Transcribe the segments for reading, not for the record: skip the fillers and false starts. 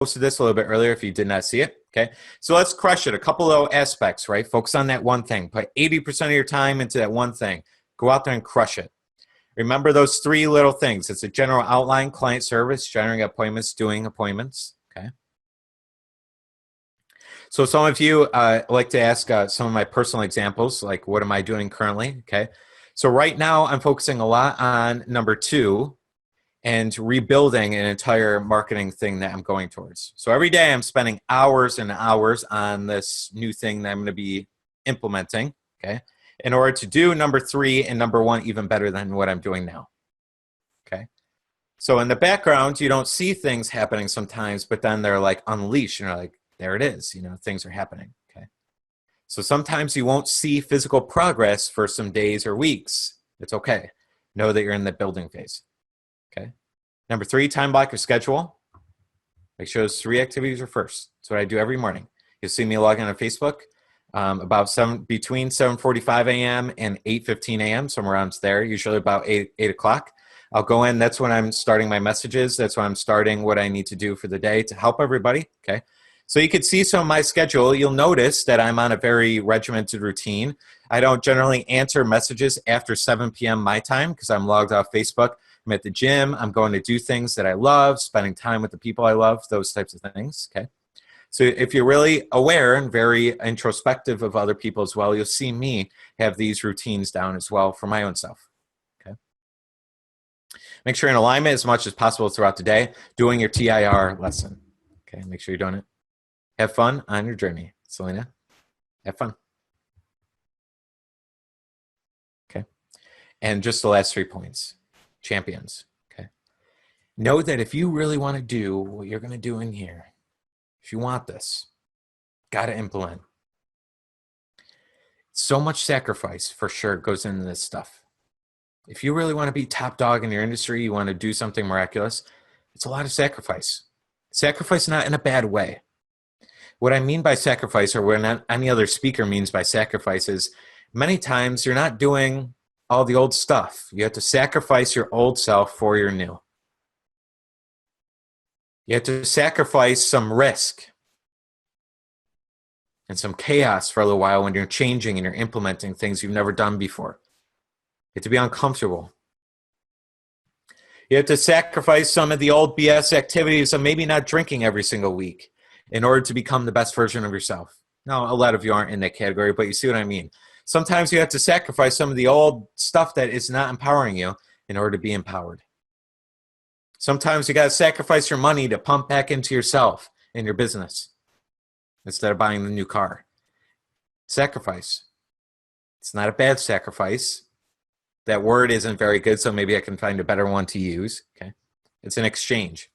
posted this a little bit earlier if you did not see it. Okay, so let's crush it. A couple of aspects, right? Focus on that one thing. Put 80% of your time into that one thing. Go out there and crush it. Remember those three little things. It's a general outline, client service, generating appointments, doing appointments. Okay. So some of you like to ask some of my personal examples, like what am I doing currently? Okay. So right now I'm focusing a lot on number 2 and rebuilding an entire marketing thing that I'm going towards. So every day I'm spending hours and hours on this new thing that I'm going to be implementing, okay, in order to do number 3 and number 1 even better than what I'm doing now, okay? So in the background, you don't see things happening sometimes, but then they're like unleashed, and you're like, there it is, you know, things are happening, okay? So sometimes you won't see physical progress for some days or weeks. It's okay. Know that you're in the building phase. Okay. Number 3, time block your schedule. Make sure those 3 activities are first. That's what I do every morning. You'll see me log in on Facebook between 7:45 a.m. and 8:15 a.m. Somewhere around there, usually about 8 o'clock. I'll go in. That's when I'm starting my messages. That's when I'm starting what I need to do for the day to help everybody. Okay. So you can see some of my schedule. You'll notice that I'm on a very regimented routine. I don't generally answer messages after 7 p.m. my time because I'm logged off Facebook. I'm at the gym. I'm going to do things that I love, spending time with the people I love, those types of things, okay? So if you're really aware and very introspective of other people as well, you'll see me have these routines down as well for my own self, okay? Make sure you're in alignment as much as possible throughout the day, doing your TIR lesson, okay? Make sure you're doing it. Have fun on your journey. Selena, have fun. Okay? And just the last 3 points. Champions, okay? Know that if you really want to do what you're going to do in here, if you want this, got to implement. So much sacrifice for sure goes into this stuff. If you really want to be top dog in your industry, you want to do something miraculous, it's a lot of sacrifice. Sacrifice not in a bad way. What I mean by sacrifice, or what any other speaker means by sacrifice, is many times you're not doing all the old stuff. You have to sacrifice your old self for your new. You have to sacrifice some risk and some chaos for a little while when you're changing and you're implementing things you've never done before. You have to be uncomfortable. You have to sacrifice some of the old BS activities of maybe not drinking every single week in order to become the best version of yourself. Now, a lot of you aren't in that category, but you see what I mean. Sometimes you have to sacrifice some of the old stuff that is not empowering you in order to be empowered. Sometimes you got to sacrifice your money to pump back into yourself and your business instead of buying the new car. Sacrifice. It's not a bad sacrifice. That word isn't very good, so maybe I can find a better one to use. Okay, it's an exchange.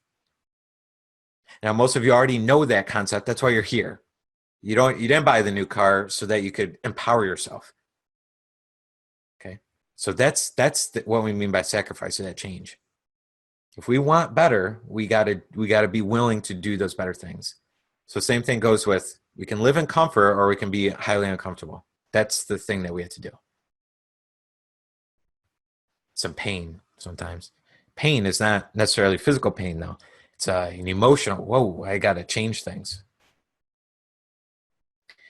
Now, most of you already know that concept. That's why you're here. You didn't buy the new car so that you could empower yourself. Okay, so that's what we mean by sacrifice, that change. If we want better, we gotta be willing to do those better things. So same thing goes with, we can live in comfort or we can be highly uncomfortable. That's the thing that we have to do. Some pain sometimes. Pain is not necessarily physical pain though. It's an emotional, whoa, I gotta change things.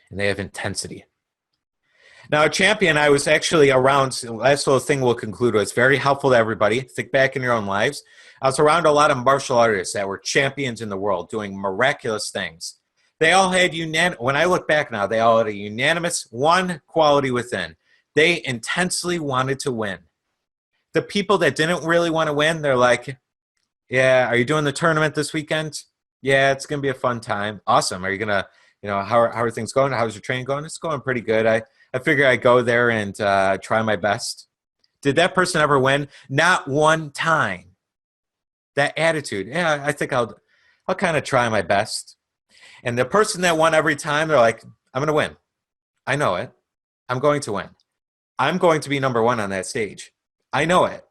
And they have intensity. Now, a champion, I was actually around, last little thing we'll conclude with, very helpful to everybody. Think back in your own lives. I was around a lot of martial artists that were champions in the world doing miraculous things. They all had, when I look back now, they all had a unanimous one quality within. They intensely wanted to win. The people that didn't really want to win, they're like, yeah, are you doing the tournament this weekend? Yeah, it's going to be a fun time. Awesome. Are you going to, how are things going? How's your training going? It's going pretty good. I figure I'd go there and try my best. Did that person ever win? Not one time. That attitude, yeah, I think I'll kind of try my best. And the person that won every time, they're like, I'm going to win. I know it. I'm going to win. I'm going to be number one on that stage. I know it.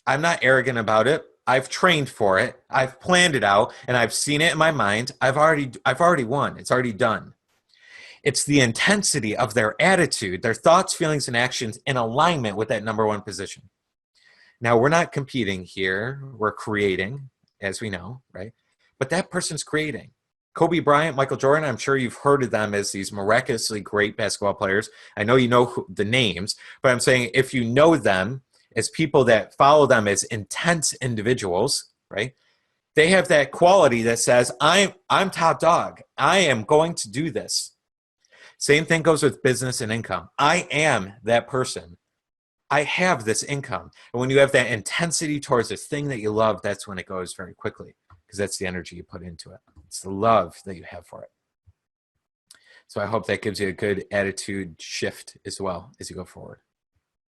I'm not arrogant about it. I've trained for it. I've planned it out, and I've seen it in my mind. I've already won. It's already done. It's the intensity of their attitude, their thoughts, feelings, and actions in alignment with that number one position. Now, we're not competing here. We're creating, as we know, right? but that person's creating. Kobe Bryant, Michael Jordan, I'm sure you've heard of them as these miraculously great basketball players. I know you know the names, but I'm saying if you know them as people that follow them as intense individuals, right? They have that quality that says, I'm top dog. I am going to do this. Same thing goes with business and income. I am that person. I have this income. And when you have that intensity towards this thing that you love, that's when it goes very quickly, because that's the energy you put into it. It's the love that you have for it. So I hope that gives you a good attitude shift as well as you go forward.